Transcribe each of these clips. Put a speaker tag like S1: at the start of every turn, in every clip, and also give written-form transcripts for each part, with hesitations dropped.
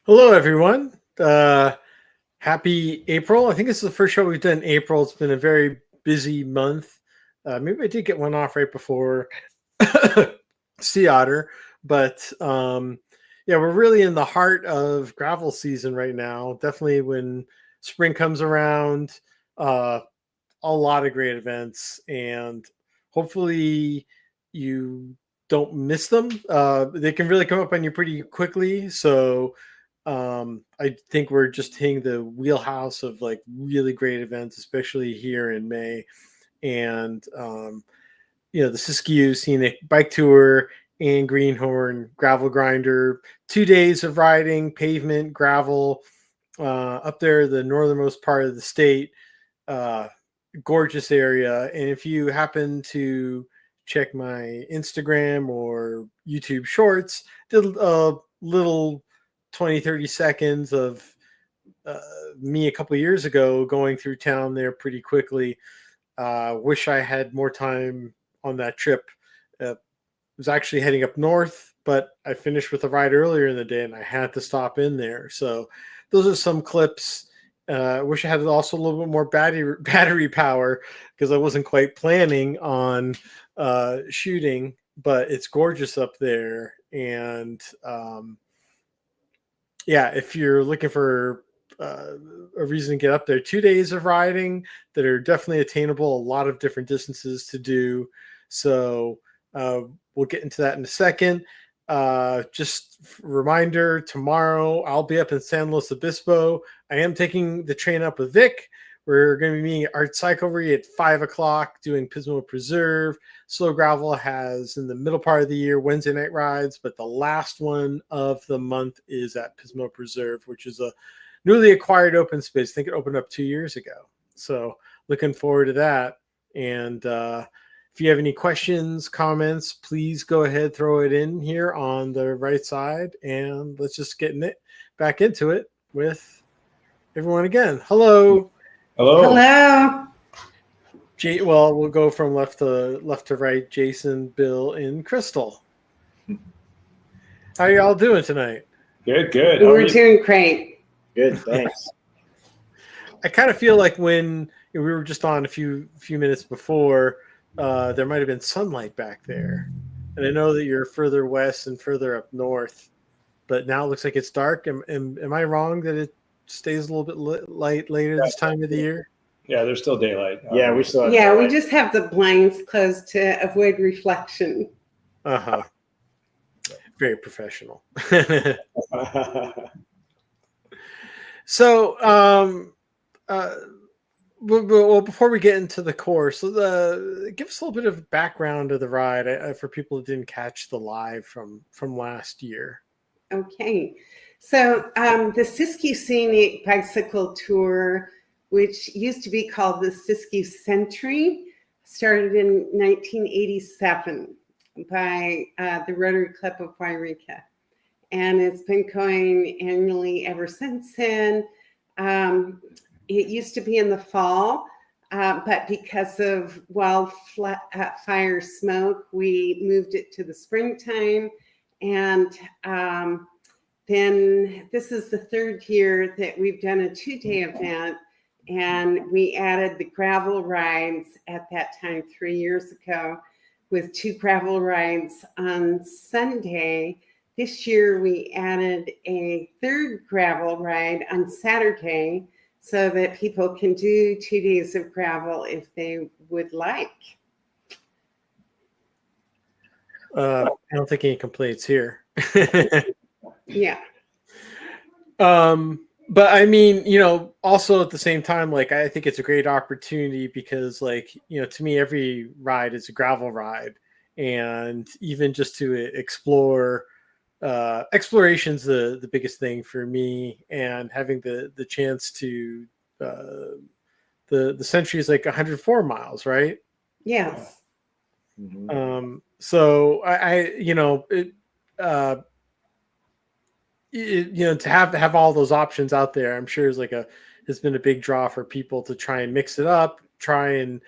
S1: Hello, everyone. Happy April. I think this is the first show we've done in April. It's been a very busy month. Maybe I did get one off right before Sea Otter, but yeah, we're really in the heart of gravel season right now. Definitely when spring comes around, a lot of great events, and hopefully you don't miss them. They can really come up on you pretty quickly. So I think we're just hitting the wheelhouse of like really great events, especially here in May. And the Siskiyou Scenic Bike Tour and Greenhorn Gravel Grinder, 2 days of riding pavement gravel up there, the northernmost part of the state. Gorgeous area. And if you happen to check my Instagram or YouTube shorts, did a little 20-30 seconds of me a couple years ago going through town there pretty quickly. Wish I had more time on that trip. Was actually heading up north, but I finished with a ride earlier in the day and I had to stop in there. So those are some clips. I wish I had also a little bit more battery power because I wasn't quite planning on shooting, but it's gorgeous up there. And yeah, if you're looking for a reason to get up there, 2 days of riding that are definitely attainable, a lot of different distances to do. So we'll get into that in a second. Just reminder, tomorrow I'll be up in San Luis Obispo. I am taking the train up with Vic. We're going to be meeting at Art Cyclery at 5 o'clock doing Pismo Preserve. Slow Gravel has in the middle part of the year Wednesday night rides, but the last one of the month is at Pismo Preserve, which is a newly acquired open space. I think it opened up 2 years ago. So looking forward to that. And if you have any questions, comments, please go ahead, throw it in here on the right side, and let's just get back into it with everyone again. Hello.
S2: Hello.
S3: Hello.
S1: Well, we'll go from left to right. Jason, Bill, and Christal. How y'all doing tonight?
S2: Good.
S3: We're doing great.
S2: Good, thanks.
S1: I kind of feel like when we were just on a few minutes before, there might have been sunlight back there. And I know that you're further west and further up north, but now it looks like it's dark. Am I wrong that it stays a little bit light later this time of the year?
S2: Yeah, there's still daylight.
S4: Yeah, we still have
S3: daylight. We just have the blinds closed to avoid reflection.
S1: Uh-huh. Very professional. So, well, before we get into the course, give us a little bit of background of the ride for people who didn't catch the live from last year.
S3: Okay, so the Siskiyou Scenic Bicycle Tour, which used to be called the Siskiyou Century, started in 1987 by the Rotary Club of Yreka, and it's been going annually ever since then. It used to be in the fall, but because of wildfire smoke, we moved it to the springtime. And then this is the third year that we've done a 2-day event, and we added the gravel rides at that time 3 years ago with 2 gravel rides on Sunday. This year we added a 3rd gravel ride on Saturday so that people can do 2 days of gravel if they would like.
S1: I don't think any complaints here.
S3: Yeah.
S1: But I mean, also at the same time, like, I think it's a great opportunity because, like, to me, every ride is a gravel ride, and even just to explore, exploration's the biggest thing for me, and having the chance to, the Century is like 104 miles, right?
S3: Yes.
S4: Mm-hmm.
S1: So to have all those options out there, I'm sure has been a big draw for people to try and mix it up, the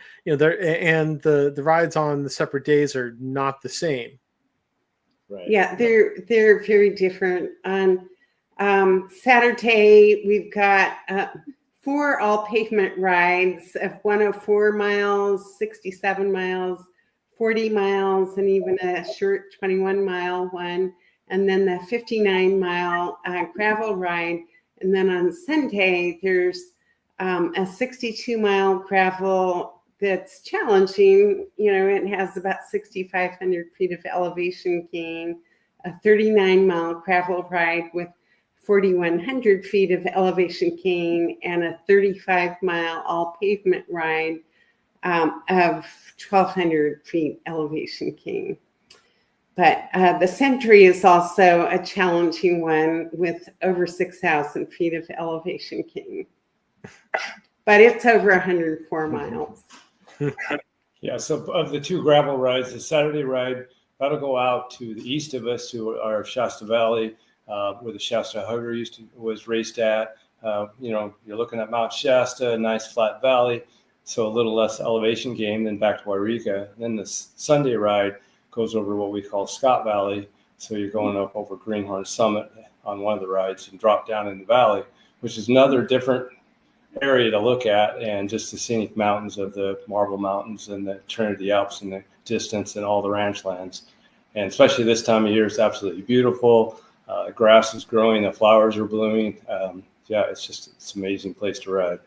S1: rides on the separate days are not the same.
S4: Right.
S3: Yeah, they're very different. On Saturday, we've got 4 all pavement rides of 104 miles, 67 miles, 40 miles, and even a short 21-mile one. And then the 59-mile gravel ride. And then on Sunday, there's a 62-mile gravel that's challenging. You know, it has about 6,500 feet of elevation gain, a 39-mile gravel ride with 4,100 feet of elevation gain, and a 35-mile all pavement ride of 1,200 feet elevation gain. But the Century is also a challenging one with over 6,000 feet of elevation gain. But it's over 104 miles.
S2: Yeah, so of the 2 gravel rides, the Saturday ride, that'll go out to the east of us to our Shasta Valley, where the Shasta Hugger was raced at. You know, you're looking at Mount Shasta, a nice flat valley, so a little less elevation gain than back to Yreka. And then the Sunday ride goes over what we call Scott Valley. So you're going up over Greenhorn Summit on one of the rides and drop down in the valley, which is another different area to look at, and just the scenic mountains of the Marble Mountains and the Trinity Alps in the distance and all the ranch lands. And especially this time of year, it's absolutely beautiful. The grass is growing, the flowers are blooming. Yeah, it's an amazing place to ride.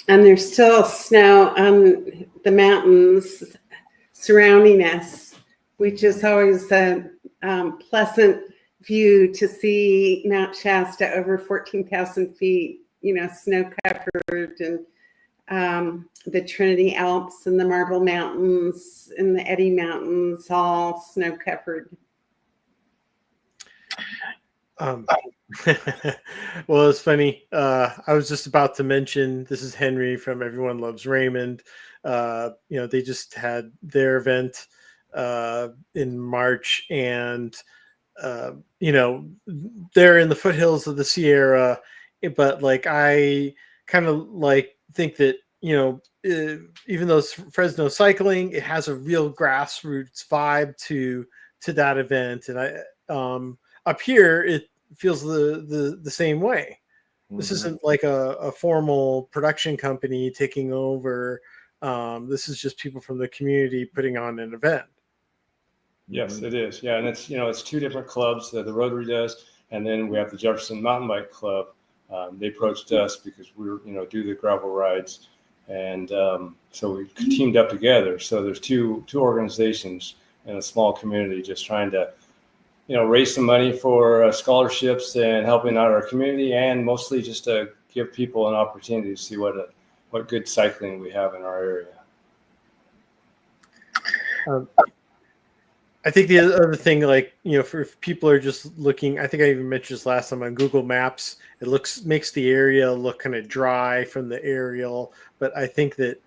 S3: And there's still snow on the mountains surrounding us, which is always a pleasant view to see Mount Shasta over 14,000 feet, you know, snow covered, and the Trinity Alps and the Marble Mountains and the Eddy Mountains all snow covered.
S1: Well, it's funny. I was just about to mention, this is Henry from Everyone Loves Raymond. You know, they just had their event in March, and you know, they're in the foothills of the Sierra, but like I kind of like think that, you know, even though it's Fresno cycling, it has a real grassroots vibe to that event, and I up here it feels the same way. This isn't like a formal production company taking over. This is just people from the community putting on an event.
S2: Yes, it is. Yeah, and it's, you know, it's 2 different clubs that the Rotary does, and then we have the Jefferson Mountain Bike Club. They approached us because we were, you know, do the gravel rides, and so we teamed up together. So there's two organizations in a small community just trying to, you know, raise some money for scholarships and helping out our community, and mostly just to give people an opportunity to see what good cycling we have in our area.
S1: I think the other thing, like, you know, if people are just looking, I think I even mentioned this last time on Google Maps, it makes the area look kind of dry from the aerial. But I think that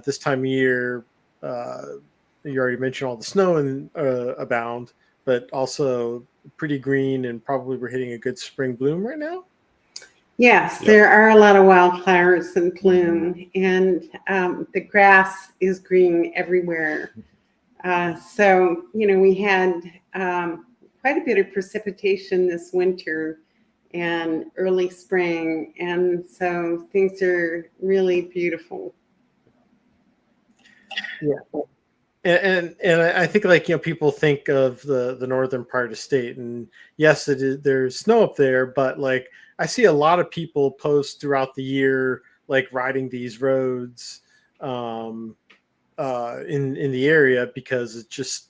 S1: this time of year, you already mentioned all the snow and abound, but also pretty green, and probably we're hitting a good spring bloom right now.
S3: Yes, there are a lot of wildflowers in bloom, and the grass is green everywhere. So, you know, we had quite a bit of precipitation this winter and early spring, and so things are really beautiful.
S1: Yeah. And I think, like, you know, people think of the northern part of the state, and yes, there's snow up there, but like I see a lot of people post throughout the year, like riding these roads in the area, because it's just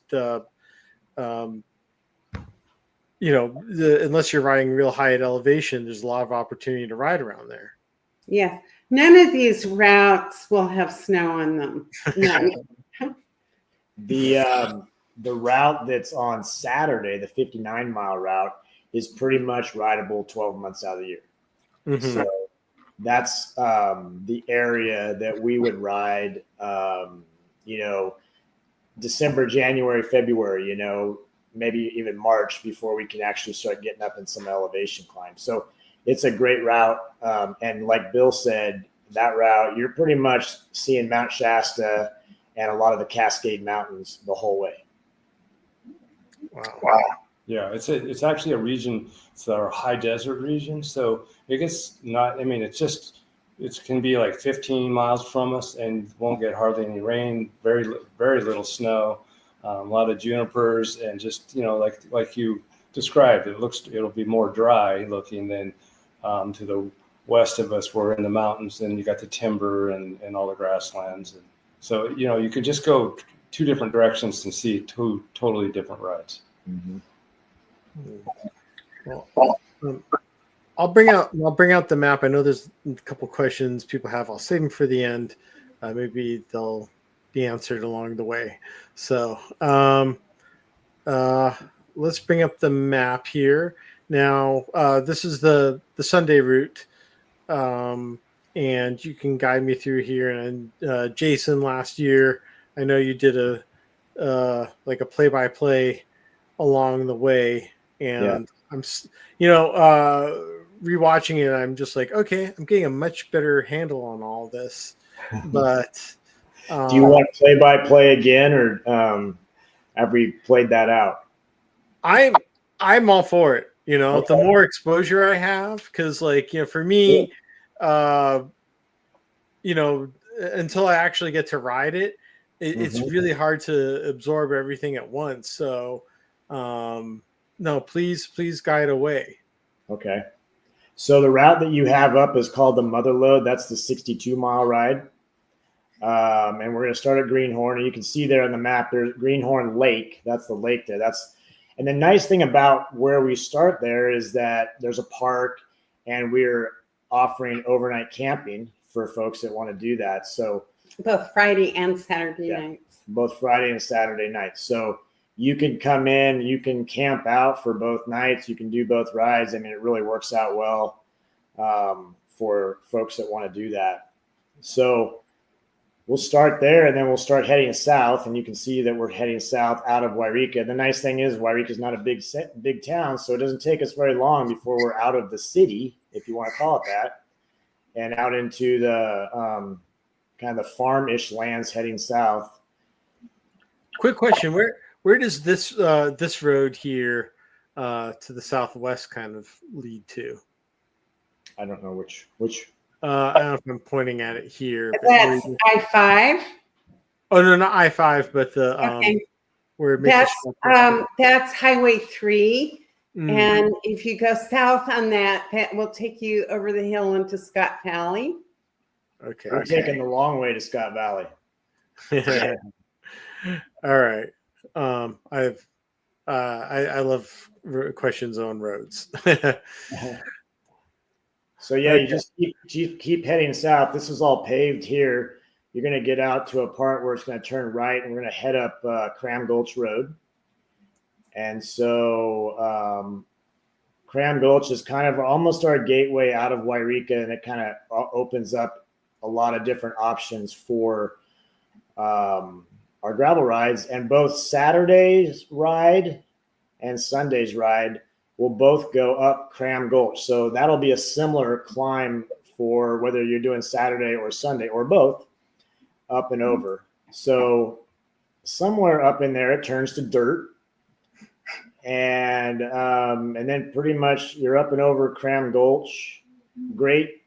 S1: you know, unless you're riding real high at elevation, there's a lot of opportunity to ride around there.
S3: Yeah, none of these routes will have snow on them. None.
S4: The route that's on Saturday, the 59-mile route, is pretty much rideable 12 months out of the year.
S1: Mm-hmm.
S4: So that's the area that we would ride, you know, December, January, February, you know, maybe even March, before we can actually start getting up in some elevation climbs. So it's a great route. And like Bill said, that route, you're pretty much seeing Mount Shasta and a lot of the Cascade Mountains the whole way.
S1: Wow.
S2: Yeah, it's actually a region. It's our high desert region, so it gets not. I mean, it can be like 15 miles from us and won't get hardly any rain. Very little snow. A lot of junipers and just like you described. It'll be more dry looking than to the west of us. We're in the mountains, and you got the timber and all the grasslands. And so you could just go two different directions and see two totally different rides.
S4: Mm-hmm.
S1: Well, I'll bring out the map. I know there's a couple questions people have. I'll save them for the end. Maybe they'll be answered along the way. So let's bring up the map here. Now this is the Sunday route, and you can guide me through here. And Jason, last year, I know you did a play-by-play along the way. And I'm, rewatching it, I'm just like, okay, I'm getting a much better handle on all this. But
S4: do you want play-by-play again, or have we played that out?
S1: I'm all for it.
S4: Okay.
S1: The more exposure I have, because for me, until I actually get to ride it, it's really hard to absorb everything at once. So. No, please guide away.
S4: Okay. So the route that you have up is called the Mother Lode. That's the 62-mile ride. And we're going to start at Greenhorn. And you can see there on the map, there's Greenhorn Lake. That's the lake there. And the nice thing about where we start there is that there's a park, and we're offering overnight camping for folks that want to do that. So
S3: both Friday and Saturday nights.
S4: Both Friday and Saturday nights. So you can come in, you can camp out for both nights. You can do both rides. I mean, it really works out well for folks that want to do that. So we'll start there, and then we'll start heading south. And you can see that we're heading south out of Yreka. The nice thing is Yreka is not a big town, so it doesn't take us very long before we're out of the city, if you want to call it that, and out into the kind of the farm-ish lands heading south.
S1: Quick question: Where does this road here to the southwest kind of lead to?
S4: I don't know which.
S1: I don't know if I'm pointing at it here.
S3: That's I-5.
S1: Oh no, not I-5, but the where it makes
S3: that's Highway 3. And if you go south on that will take you over the hill into Scott Valley.
S1: Okay.
S4: We're taking the long way to Scott Valley.
S1: All right. I love questions on roads.
S4: So you just keep heading south. This is all paved here. You're going to get out to a part where it's going to turn right, and we're going to head up Cram Gulch Road. And so Cram Gulch is kind of almost our gateway out of Yreka, and it kind of opens up a lot of different options for our gravel rides. And both Saturday's ride and Sunday's ride will both go up Cram Gulch. So that'll be a similar climb for whether you're doing Saturday or Sunday or both, up and over. So somewhere up in there, it turns to dirt. And then pretty much you're up and over Cram Gulch. Great,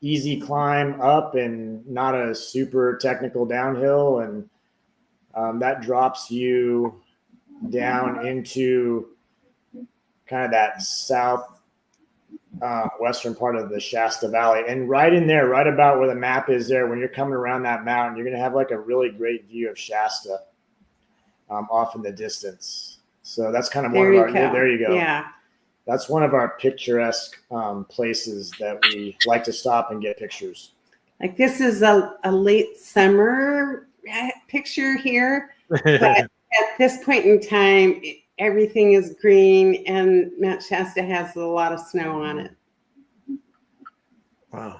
S4: easy climb up and not a super technical downhill. And that drops you down into kind of that south western part of the Shasta Valley. And right in there, right about where the map is there, when you're coming around that mountain, you're going to have like a really great view of Shasta off in the distance. So that's kind of one of our, there you go.
S3: Yeah.
S4: That's one of our picturesque places that we like to stop and get pictures.
S3: Like this is a late summer picture here, but at this point in time, everything is green, and Mount Shasta has a lot of snow on it.
S1: Wow.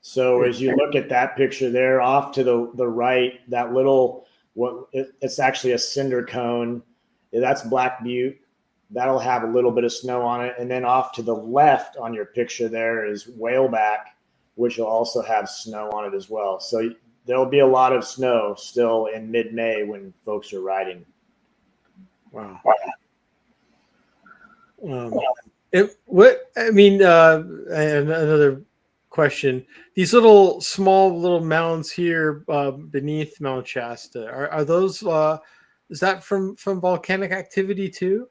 S4: So as you look at that picture there, off to the right, that little, it's actually a cinder cone. That's Black Butte. That'll have a little bit of snow on it. And then off to the left on your picture there is Whaleback, which will also have snow on it as well. So there'll be a lot of snow still in mid-May when folks are riding.
S1: Wow. Another question. These little small little mounds here beneath Mount Shasta, are those is that from volcanic activity too?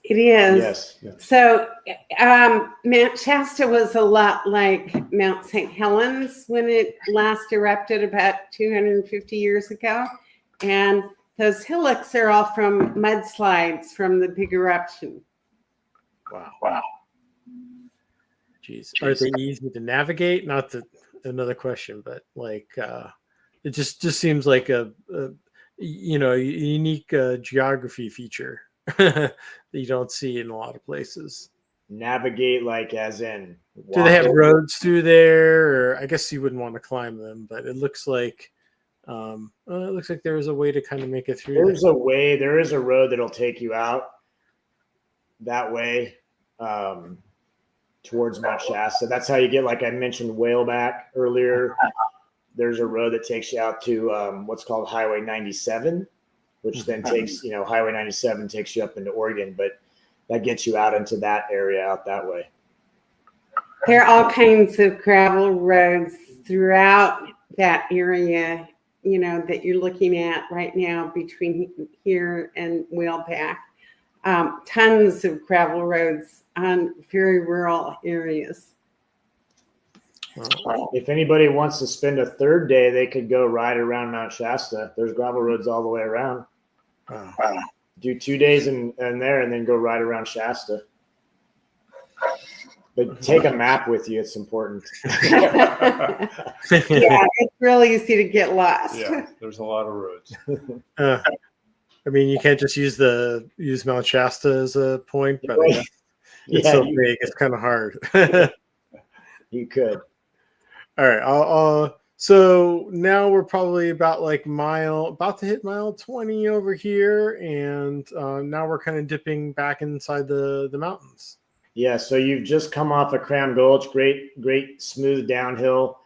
S3: It is.
S4: Yes. Yeah.
S3: So Mount Shasta was a lot like Mount St. Helens when it last erupted about 250 years ago. And those hillocks are all from mudslides from the big eruption.
S4: Wow.
S1: Jeez. Are they easy to navigate? Not that another question, but like it just seems like a unique geography feature that you don't see in a lot of places.
S4: Navigate like as in
S1: do they have roads through there? Or I guess you wouldn't want to climb them, but it looks like there is a way to kind of make it through.
S4: There's a way. There is a road that'll take you out that way towards Mount Shasta. That's how you get, like I mentioned, Whaleback earlier. There's a road that takes you out to what's called Highway 97, which then takes, Highway 97 takes you up into Oregon, but that gets you out into that area out that way.
S3: There are all kinds of gravel roads throughout that area, that you're looking at right now between here and Whaleback. Tons of gravel roads on very rural areas.
S4: If anybody wants to spend a third day, they could go ride around Mount Shasta. There's gravel roads all the way around. Do 2 days in there and then go ride around Shasta. But take a map with you. It's important.
S3: Yeah, it's really easy to get lost.
S2: Yeah, there's a lot of roads.
S1: You can't just use Mount Shasta as a point, but it's so big, it's kind of hard.
S4: You could.
S1: All right. So now we're probably about to hit mile 20 over here, and now we're kind of dipping back inside the mountains.
S4: Yeah. So you've just come off of Cram Gulch, great smooth downhill,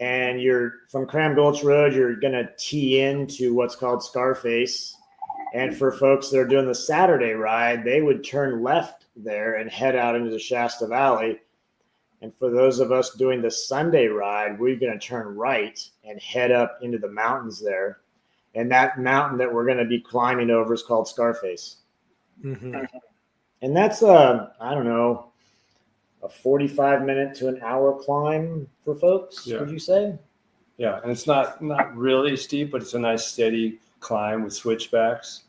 S4: and you're from Cram Gulch Road. You're gonna tee into what's called Scarface, and for folks that are doing the Saturday ride, they would turn left there and head out into the Shasta Valley. And for those of us doing the Sunday ride, we're going to turn right and head up into the mountains there. And that mountain that we're going to be climbing over is called Scarface.
S1: Mm-hmm.
S4: And that's a 45-minute to an hour climb for folks, would you say?
S2: Yeah, and it's not really steep, but it's a nice steady climb with switchbacks.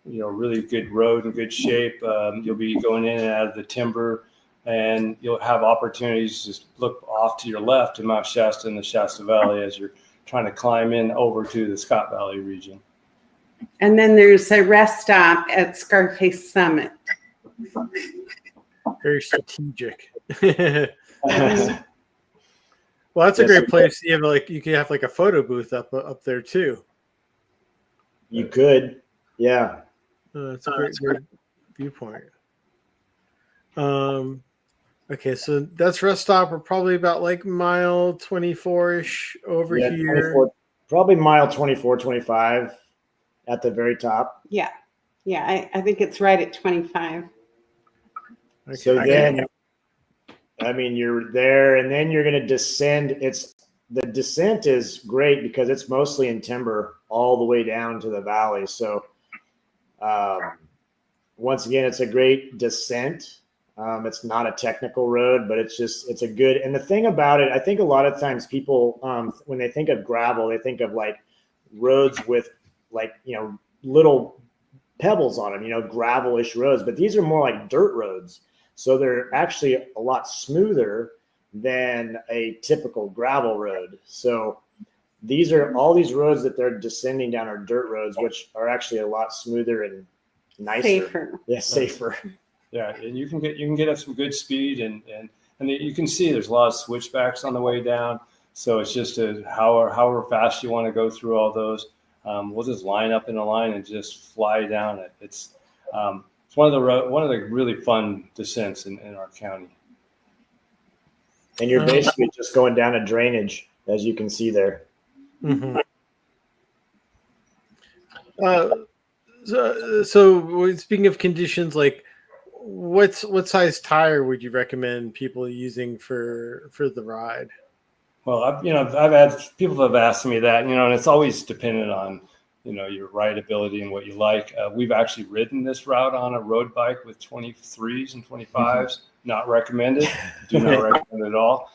S2: Really good road in good shape. You'll be going in and out of the timber, and you'll have opportunities to look off to your left to Mount Shasta and the Shasta Valley as you're trying to climb in over to the Scott Valley region.
S3: And then there's a rest stop at Scarface Summit.
S1: Very strategic. Well, that's a great place. You could have a photo booth up there too.
S4: You could, yeah.
S1: It's a great viewpoint. Okay, so that's rest stop. We're probably about mile 24-ish over here.
S4: Probably mile 24, 25 at the very top.
S3: Yeah. Yeah, I think it's right at 25.
S4: Okay. So then, you're there, and then you're going to descend. The descent is great because it's mostly in timber all the way down to the valley. So once again, it's a great descent. It's not a technical road, but it's a good. And the thing about it, I think a lot of times people, when they think of gravel, they think of roads with little pebbles on them, gravel-ish roads. But these are more like dirt roads. So they're actually a lot smoother than a typical gravel road. So all these roads that they're descending down are dirt roads, which are actually a lot smoother and nicer.
S3: Safer.
S4: Yeah, safer.
S2: Yeah, and you can get at some good speed, and you can see there's a lot of switchbacks on the way down. So it's just however fast you want to go through all those. We'll just line up in a line and just fly down it. It's one of the really fun descents in our county.
S4: And you're basically just going down a drainage, as you can see there.
S1: Mm-hmm. So speaking of conditions, like what size tire would you recommend people using for the ride?
S2: Well, I've had people have asked me that, and it's always dependent on, your rideability and what you like. We've actually ridden this route on a road bike with 23s and 25s. Not recommended. Do not recommend it at all.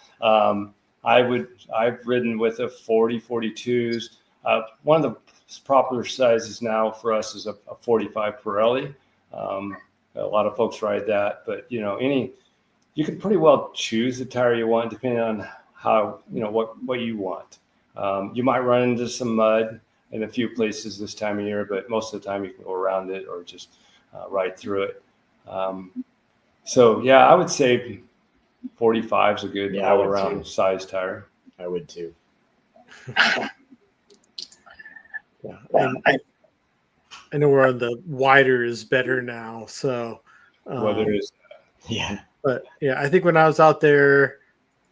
S2: I've ridden with a 40, 42s. One of the popular sizes now for us is a 45 Pirelli. A lot of folks ride that, but you can pretty well choose the tire you want depending on how, what you want. You might run into some mud in a few places this time of year, but most of the time you can go around it or just ride through it. I would say 45 is a good all around size tire.
S4: I would too.
S1: I know we're on the wider is better now. So
S2: whether it's
S1: but yeah, I think when I was out there,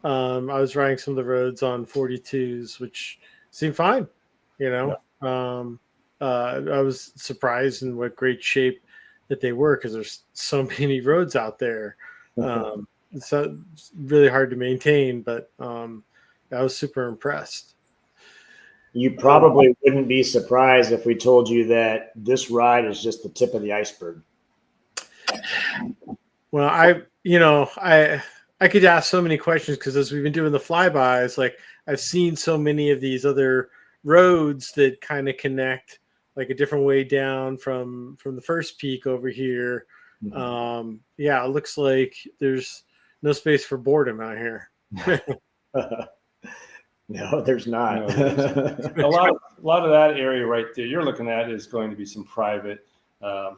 S1: I was riding some of the roads on 42s, which seemed fine. I was surprised in what great shape that they were because there's so many roads out there. It's really hard to maintain, but I was super impressed.
S4: You probably wouldn't be surprised if we told you that this ride is just the tip of the iceberg.
S1: Well, I could ask so many questions because as we've been doing the flybys, like I've seen so many of these other roads that kind of connect like a different way down from the first peak over here. It looks like there's no space for boredom out here.
S4: No, there's not.
S2: A lot of that area right there you're looking at is going to be some private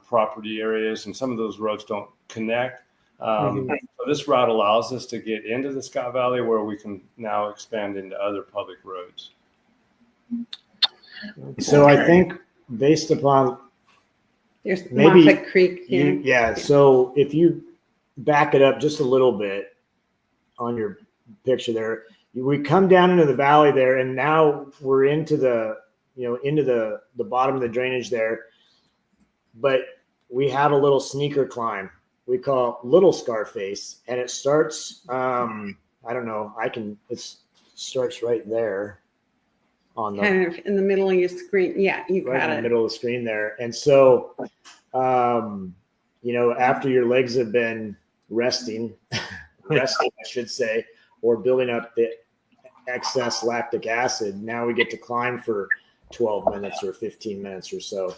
S2: property areas, and some of those roads don't connect. So this route allows us to get into the Scott Valley where we can now expand into other public roads.
S4: So I think based upon
S3: there's
S4: maybe
S3: Moffat Creek here.
S4: So if you back it up just a little bit on your picture there, we come down into the valley there, and now we're into the bottom of the drainage there. But we have a little sneaker climb we call Little Scarface, and it starts. I don't know. It starts right there on the
S3: kind of in the middle of your screen. Yeah, you
S4: right
S3: got
S4: in
S3: it.
S4: the middle of the screen there. And so, after your legs have been resting, I should say, or building up the excess lactic acid, now we get to climb for 12 minutes or 15 minutes or so.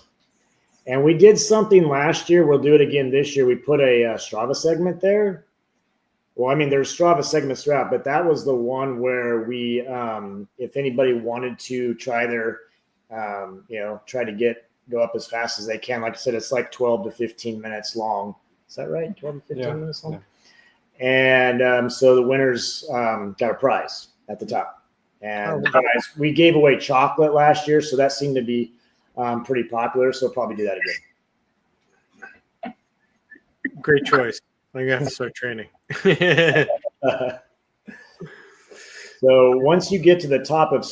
S4: And we did something last year. We'll do it again this year. We put a Strava segment there. Well, I mean, there's Strava segments throughout, but that was the one where we, if anybody wanted to try their, try to go up as fast as they can. Like I said, it's like 12 to 15 minutes long. Is that right? 12 to 15 minutes long? Yeah. And so the winners got a prize at the top. And we gave away chocolate last year, so that seemed to be pretty popular. So we'll probably do that again.
S1: Great choice. I'm going to have to start training.
S4: So once you get to the top of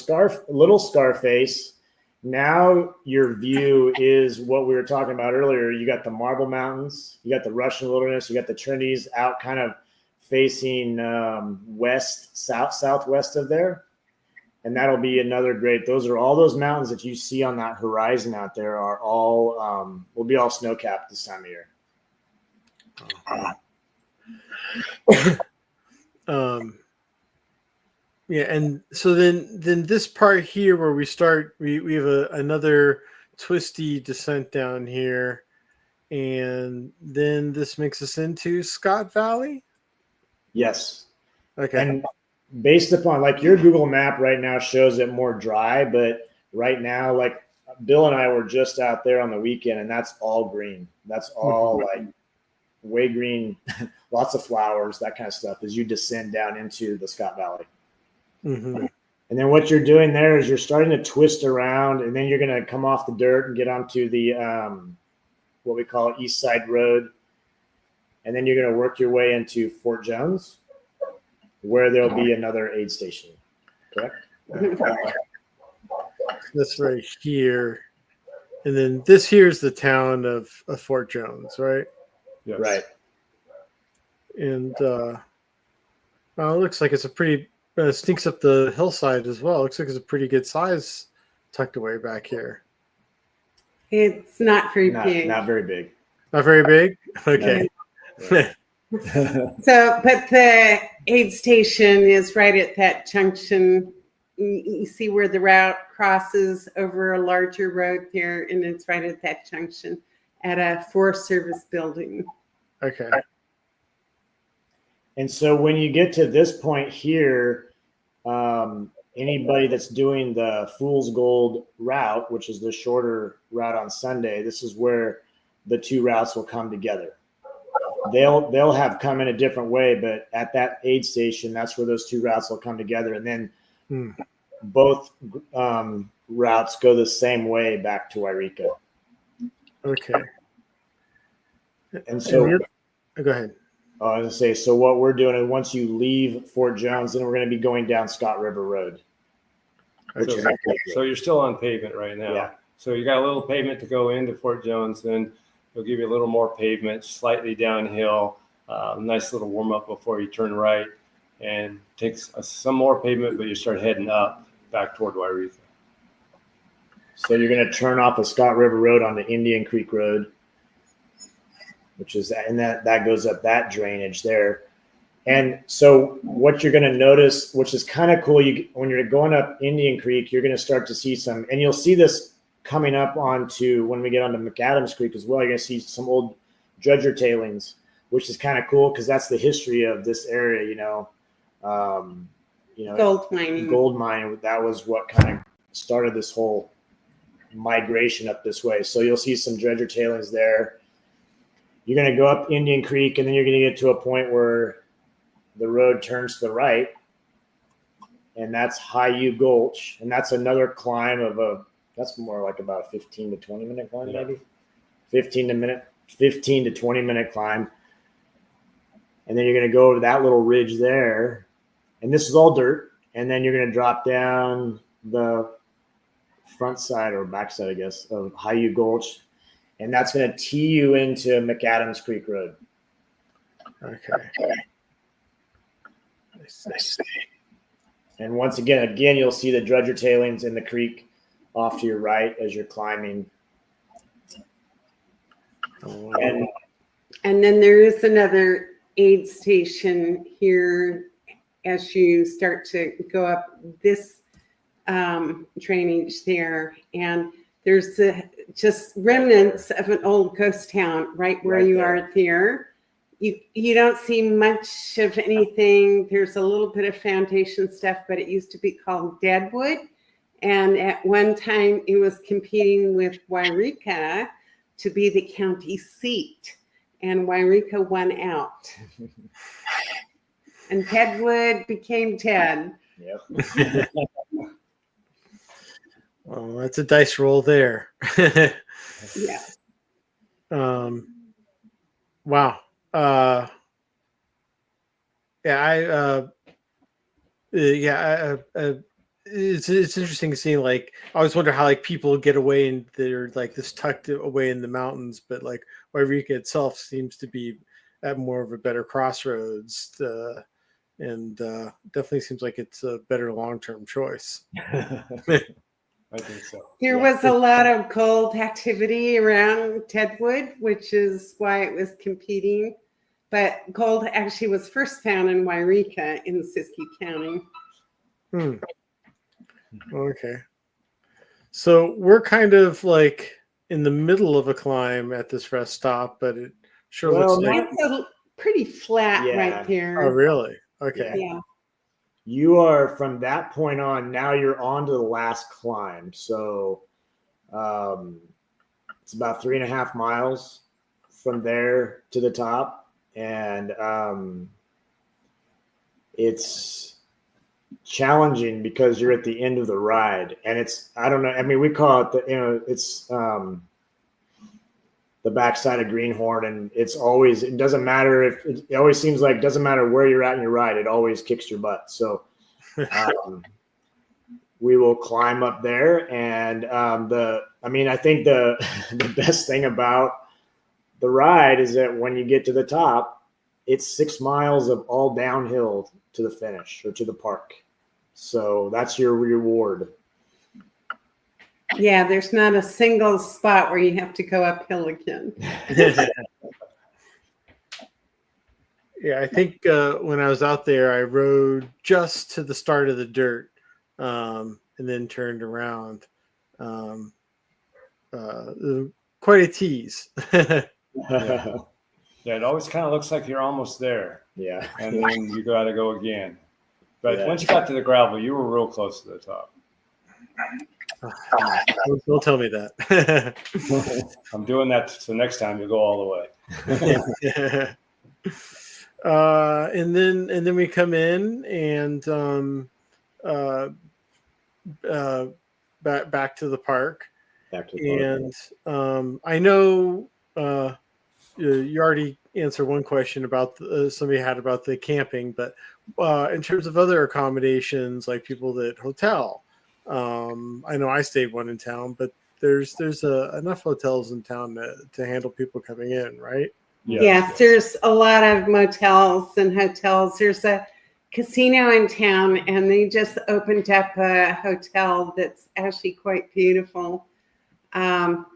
S4: Little Scarface, now your view is what we were talking about earlier. You got the Marble Mountains, you got the Russian Wilderness, you got the Trinities out kind of facing southwest of there. And that'll be another great, all those mountains that you see on that horizon out there are all, will be all snow-capped this time of year.
S1: And so then this part here where we start, we have another twisty descent down here, and then this makes us into Scott Valley.
S4: Yes.
S1: Okay.
S4: And based upon like your Google map right now shows it more dry, but right now, like Bill and I were just out there on the weekend, and that's all green. That's all like way green, lots of flowers, that kind of stuff as you descend down into the Scott Valley.
S1: Mm-hmm.
S4: And then what you're doing there is you're starting to twist around, and then you're going to come off the dirt and get onto the what we call East Side Road. And then you're going to work your way into Fort Jones, where there'll be another aid station. Correct?
S1: This right here. And then this here's the town of Fort Jones, right?
S2: Yes.
S4: Right.
S1: And well, it looks like it's a pretty sneaks up the hillside as well. It looks like it's a pretty good size tucked away back here.
S3: It's not very big.
S4: Not very big.
S1: Not very big. Okay.
S4: Yeah.
S3: So, but the aid station is right at that junction. You see where the route crosses over a larger road there, and it's right at that junction at a Forest Service building.
S1: Okay.
S4: And so when you get to this point here, anybody that's doing the Fool's Gold route, which is the shorter route on Sunday, this is where the two routes will come together. They'll have come in a different way, but at that aid station, that's where those two routes will come together. And then both routes go the same way back to Yreka.
S1: Okay.
S4: And so
S1: go ahead.
S4: I was going to say, so what we're doing is once you leave Fort Jones, then we're going to be going down Scott River Road.
S2: So you're still on pavement right now.
S4: Yeah.
S2: So you got a little pavement to go into Fort Jones, then they'll give you a little more pavement, slightly downhill, nice little warm up before you turn right, and takes some more pavement, but you start heading up back toward Yreka.
S4: So you're going to turn off of Scott River Road onto Indian Creek Road, which is that goes up that drainage there. And so what you're going to notice, which is kind of cool, when you're going up Indian Creek, you're going to start to see some, and you'll see this coming up onto when we get onto McAdams Creek as well. You're going to see some old dredger tailings, which is kind of cool because that's the history of this area. Gold mining. That was what kind of started this whole migration up this way. So you'll see some dredger tailings there. You're going to go up Indian Creek, and then you're going to get to a point where the road turns to the right, and that's High U Gulch, and that's another climb that's more like about a 15 to 20 minute climb, maybe 15 to 20 minute climb. And then you're going to go to that little ridge there, and this is all dirt. And then you're going to drop down the front side or back side, I guess, of High U Gulch. And that's going to tee you into McAdams Creek Road.
S1: Okay.
S4: I see. And once again, you'll see the dredger tailings in the creek off to your right as you're climbing.
S3: And then there is another aid station here as you start to go up this drainage there. And there's just remnants of an old ghost town right where you are there. You don't see much of anything. There's a little bit of foundation stuff, but it used to be called Deadwood. And at one time it was competing with Yreka to be the county seat. And Yreka won out. And Deadwood became Ted.
S4: Yep.
S1: Well, that's a dice roll there.
S3: Yeah.
S1: Wow. It's interesting seeing, like, I always wonder how, like, people get away and they're like this tucked away in the mountains, but like Yreka itself seems to be at more of a better crossroads, and definitely seems like it's a better long-term choice.
S2: I think so.
S3: There was a lot of gold activity around Deadwood, which is why it was competing. But gold actually was first found in Yreka in Siskiyou County.
S1: Okay. So we're kind of like in the middle of a climb at this rest stop, but it sure looks like
S3: it's pretty flat right there.
S1: Oh, really? Okay.
S3: Yeah.
S4: You are, from that point on, now you're on to the last climb. So it's about 3.5 miles from there to the top. And it's challenging because you're at the end of the ride. And it's, I don't know, I mean, we call it it's the backside of Greenhorn, and it's always, it doesn't matter if it always seems like, it doesn't matter where you're at in your ride, it always kicks your butt. So we will climb up there. And I think the best thing about the ride is that when you get to the top, it's 6 miles of all downhill to the finish or to the park. So that's your reward.
S3: Yeah, there's not a single spot where you have to go uphill again.
S1: Yeah, I think when I was out there, I rode just to the start of the dirt, and then turned around. Quite a tease.
S2: Yeah. Yeah, it always kind of looks like you're almost there.
S4: Yeah.
S2: And then you got to go again. But
S4: Yeah.
S2: once you got to the gravel, you were real close to the top.
S1: Don't tell me that.
S2: I'm doing that so next time you go all the way.
S1: And then we come in and back to the park.
S4: Back to the park.
S1: And I know you already answered one question about somebody had about the camping, but in terms of other accommodations, like people that hotel, I know I stayed one in town, but there's enough hotels in town to handle people coming in, right?
S3: Yes, there's a lot of motels and hotels. There's a casino in town, and they just opened up a hotel that's actually quite beautiful. And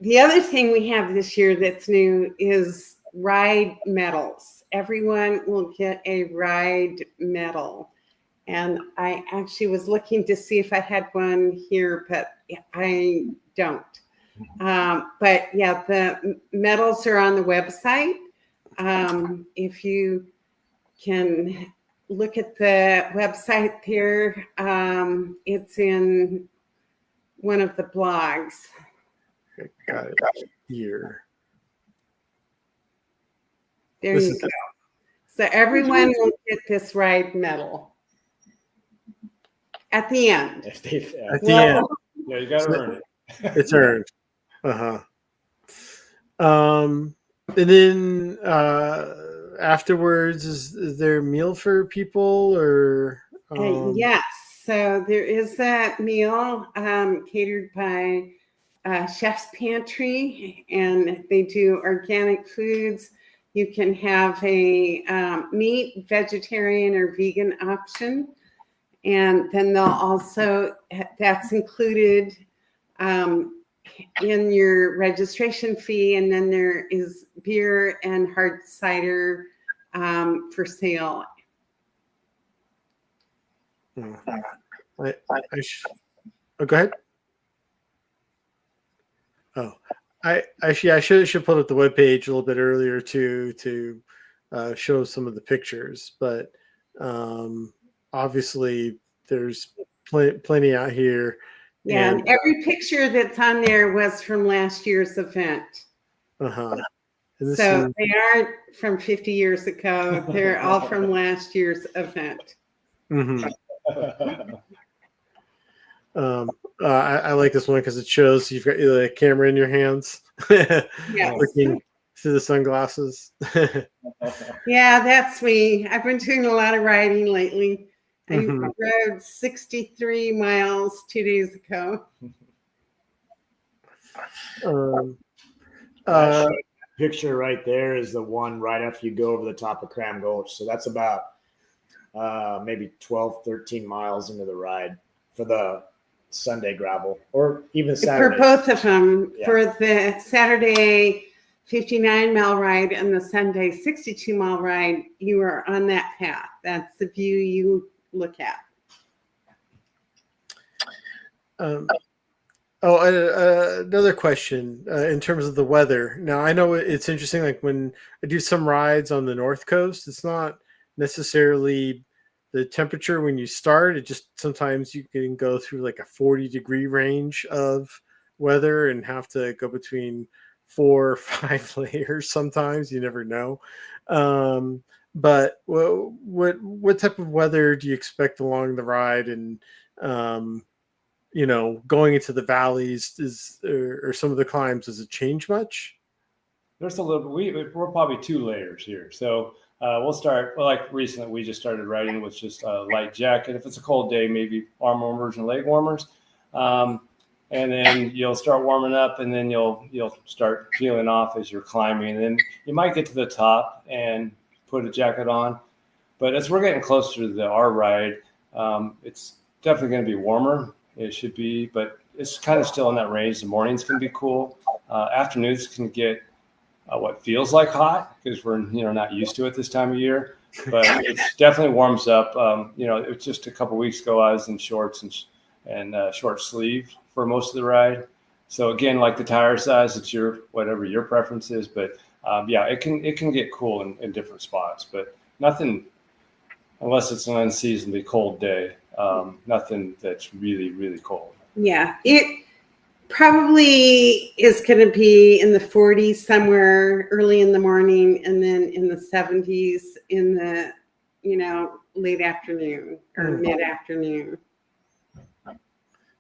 S3: the other thing we have this year that's new is ride medals. Everyone will get a ride medal. And I actually was looking to see if I had one here, but I don't. But yeah, the medals are on the website. If you can look at the website there, it's in one of the blogs.
S1: Got it here.
S3: There you go. So everyone will get this ride medal at the end.
S1: At the end.
S2: Yeah, you got to earn it.
S1: It's earned. And then afterwards, is there a meal for people or?
S3: Yes. So there is a meal catered by Chef's Pantry, and they do organic foods. You can have a meat, vegetarian, or vegan option. And then they'll also, that's included in your registration fee. And then there is beer and hard cider for sale.
S1: Oh, go ahead. Oh, I should put up the webpage a little bit earlier to show some of the pictures, but obviously there's plenty out here.
S3: Yeah, and every picture that's on there was from last year's event. So they aren't from 50 years ago. They're all from last year's event.
S1: Mm-hmm. I like this one because it shows you've got the camera in your hands, looking through the sunglasses.
S3: Yeah, that's me. I've been doing a lot of riding lately. I rode 63 miles 2 days ago.
S4: Picture right there is the one right after you go over the top of Cram Gulch. So that's about maybe 12, 13 miles into the ride for the Sunday gravel, or even Saturday.
S3: For both of them, for the Saturday 59-mile ride and the Sunday 62-mile ride, you are on that path. That's the view you look at.
S1: Another question in terms of the weather. Now, I know it's interesting, like when I do some rides on the North Coast, it's not necessarily the temperature when you start. It just sometimes you can go through like a 40-degree range of weather and have to go between 4 or 5 layers sometimes. You never know. But what type of weather do you expect along the ride? And going into the valleys or some of the climbs, does it change much?
S2: There's a little. We're probably 2 layers here. So we'll start. Well, like recently, we just started riding with just a light jacket. If it's a cold day, maybe arm warmers and leg warmers, and then you'll start warming up, and then you'll start peeling off as you're climbing. And then you might get to the top and put a jacket on. But as we're getting closer to our ride, it's definitely going to be warmer. It should be, but it's kind of still in that range. The mornings can be cool. Afternoons can get what feels like hot because we're not used to it this time of year. But it definitely warms up. It was just a couple weeks ago. I was in shorts and short sleeve for most of the ride. So again, like the tire size, it's whatever your preference is. But it can get cool in different spots. But nothing, unless it's an unseasonably cold day, nothing that's really, really cold.
S3: Yeah, it probably is going to be in the 40s somewhere early in the morning, and then in the 70s in the late afternoon or mid-afternoon.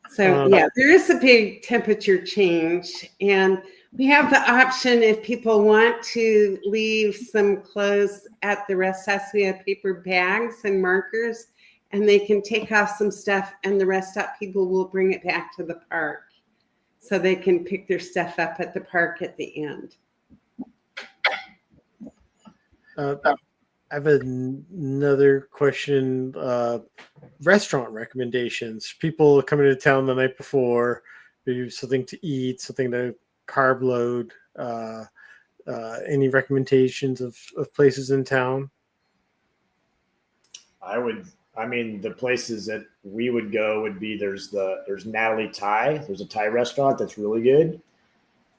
S3: So there is a big temperature change, and we have the option if people want to leave some clothes at the rest house. We have paper bags and markers, and they can take off some stuff, and the rest stop people will bring it back to the park so they can pick their stuff up at the park at the end.
S1: I have another question. Restaurant recommendations. People coming to town the night before, maybe something to eat, something to carb load. Any recommendations of places in town?
S4: The places that we would go would be there's Natalie Thai. There's a Thai restaurant that's really good.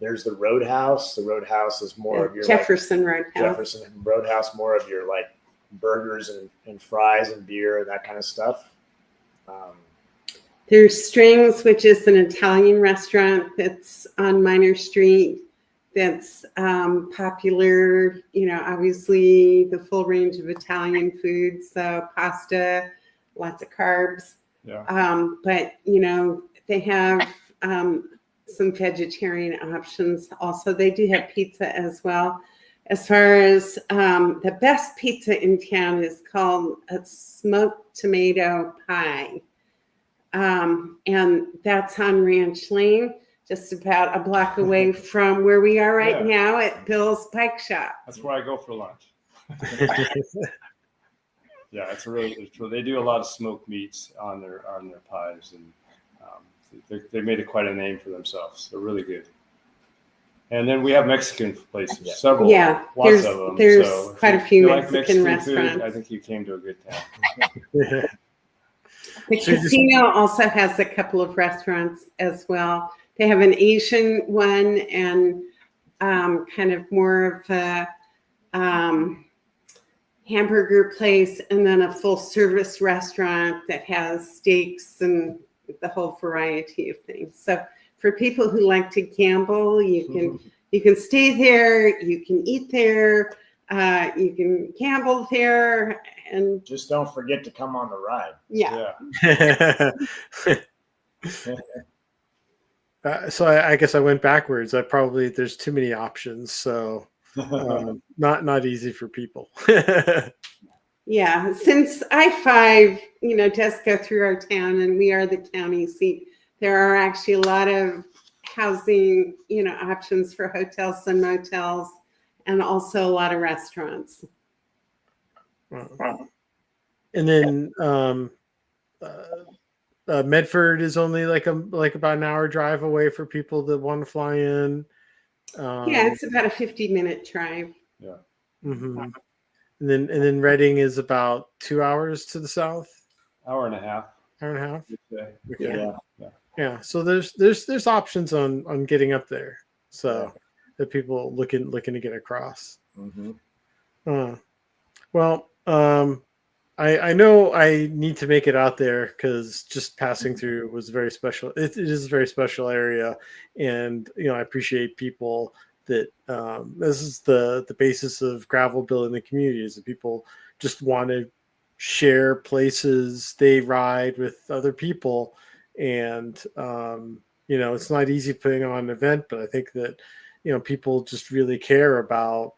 S4: There's the Roadhouse. The Roadhouse is more of your
S3: Jefferson Roadhouse.
S4: Jefferson Roadhouse, more of your like burgers and fries and beer and that kind of stuff.
S3: There's Strings, which is an Italian restaurant that's on Minor Street. That's popular, obviously the full range of Italian food. So pasta, lots of carbs.
S2: Yeah.
S3: But, they have some vegetarian options. Also, they do have pizza as well. As far as the best pizza in town is called a smoked tomato pie. And that's on Ranch Lane, just about a block away from where we are right now at Bill's Pike Shop.
S2: That's where I go for lunch. Yeah, it's they do a lot of smoked meats on their pies, and they made it quite a name for themselves. They're really good. And then we have Mexican places, several, lots of them.
S3: There's quite a few Mexican
S2: Food,
S3: restaurants.
S2: I think you came to a good town.
S3: The casino also has a couple of restaurants as well. They have an Asian one and kind of more of a hamburger place, and then a full service restaurant that has steaks and the whole variety of things. So for people who like to gamble, you can stay there, you can eat there, you can gamble there, and
S4: just don't forget to come on the ride.
S3: Yeah.
S1: So I guess I went backwards. There's too many options, so not easy for people.
S3: Yeah, since I-5, does go through our town, and we are the county seat, there are actually a lot of housing, options for hotels and motels, and also a lot of restaurants.
S1: And then Medford is only like about an hour drive away for people that want to fly in.
S3: It's about a 50-minute drive.
S2: Yeah.
S1: Mm-hmm. And then Reading is about 2 hours to the south.
S2: Hour and a half.
S1: Okay. Yeah. So there's options on getting up there. So that people looking to get across.
S4: Mm-hmm.
S1: I know I need to make it out there because just passing through was very special. It is a very special area, and I appreciate people that this is the basis of gravel building the community, is that people just want to share places they ride with other people, and it's not easy putting on an event, but I think that people just really care about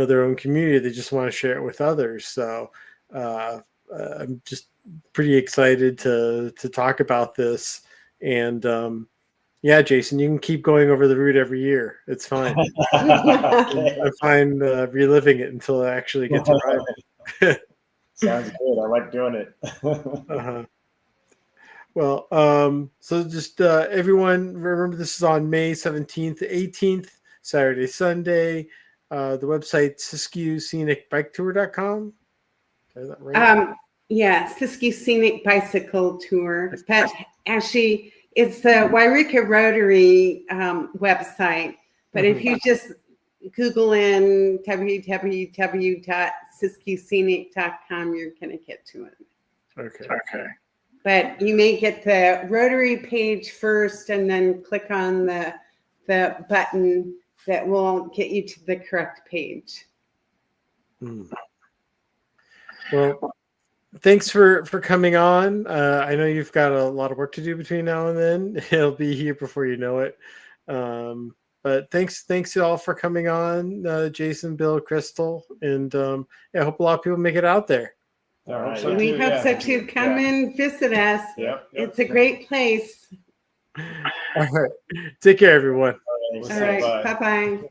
S1: their own community. They just want to share it with others. So I'm just pretty excited to talk about this. And yeah, Jason, you can keep going over the route every year. It's fine.
S4: Okay.
S1: I'm fine reliving it until I actually get to ride it.
S4: Sounds good. I like doing it.
S1: Uh-huh. Well, so just everyone remember, this is on May 17th to 18th, Saturday, Sunday. The website SiskiyouScenicBikeTour.com. Is that right?
S3: Yeah, Siskiyou Scenic Bicycle Tour. But actually, it's the Yreka Rotary website. But if you just Google in www.siskiyouScenic.com, you're going to get to it.
S1: Okay.
S3: But you may get the Rotary page first and then click on the button that will get you to the correct page.
S1: Well, thanks for coming on. I know you've got a lot of work to do between now and then. It'll be here before you know it. But thanks to all for coming on, Jason, Bill, Christal, and I hope a lot of people make it out there.
S4: All right.
S3: We hope so too. Come and visit us.
S4: Yep.
S3: It's a great place.
S1: All right. Take care, everyone.
S3: All right. Bye-bye.